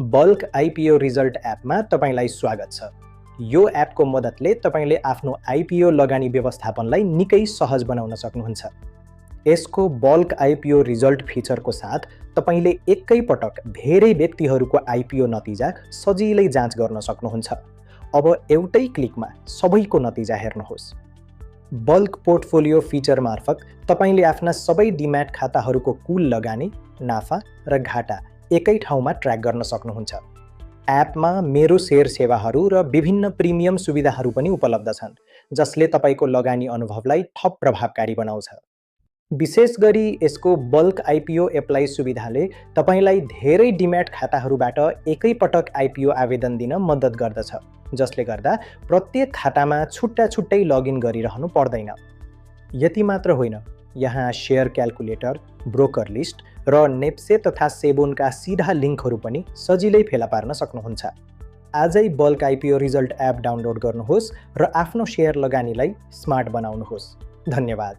Bulk IPO result एपमा तपाईंलाई स्वागत छ। यो एपको मद्दतले तपाईंले आफ्नो आइपिओ लगानी व्यवस्थापनलाई निकै सहज बनाउन सक्नुहुन्छ। यसको बल्क आइपिओ रिजल्ट फिचरको साथ तपाईंले एकै पटक धेरै व्यक्तिहरूको आइपिओ नतिजा सजिलै जाँच गर्न सक्नुहुन्छ। अब एउटै क्लिकमा सबैको नतिजा हेर्नुहोस्। बल्क पोर्टफोलियो फिचर मार्फत तपाईंले आफ्ना सबै डिम्याट खाताहरूको कुल लगानी, नाफा र घाटा एकै ठाउँमा ट्र्याक गर्न सक्नुहुन्छ। एपमा मेरो शेयर सेवाहरू र विभिन्न प्रिमियम सुविधाहरू पनि उपलब्ध छन्, जसले तपाईको लगानी अनुभवलाई थप प्रभावकारी बनाउँछ। विशेष गरी यसको बल्क आइपिओ एप्लाई सुविधाले तपाईंलाई धेरै डिम्याट खाताहरूबाट एकै पटक आइपिओ आवेदन दिन मद्दत गर्दछ, जसले गर्दा प्रत्येक खातामा छुट्टा छुट्टै लगइन गरिरहनु पर्दैन। यति मात्र होइन, यहाँ शेयर क्याल्कुलेटर, ब्रोकर लिस्ट र नेप्से तथा सेबोनका सीधा लिङ्कहरू पनि सजिलै फेला पार्न सक्नुहुन्छ। आजै bulk IPO result app download गर्नुहोस् र आफ्नो शेयर लगानीलाई स्मार्ट बनाउनुहोस्। धन्यवाद।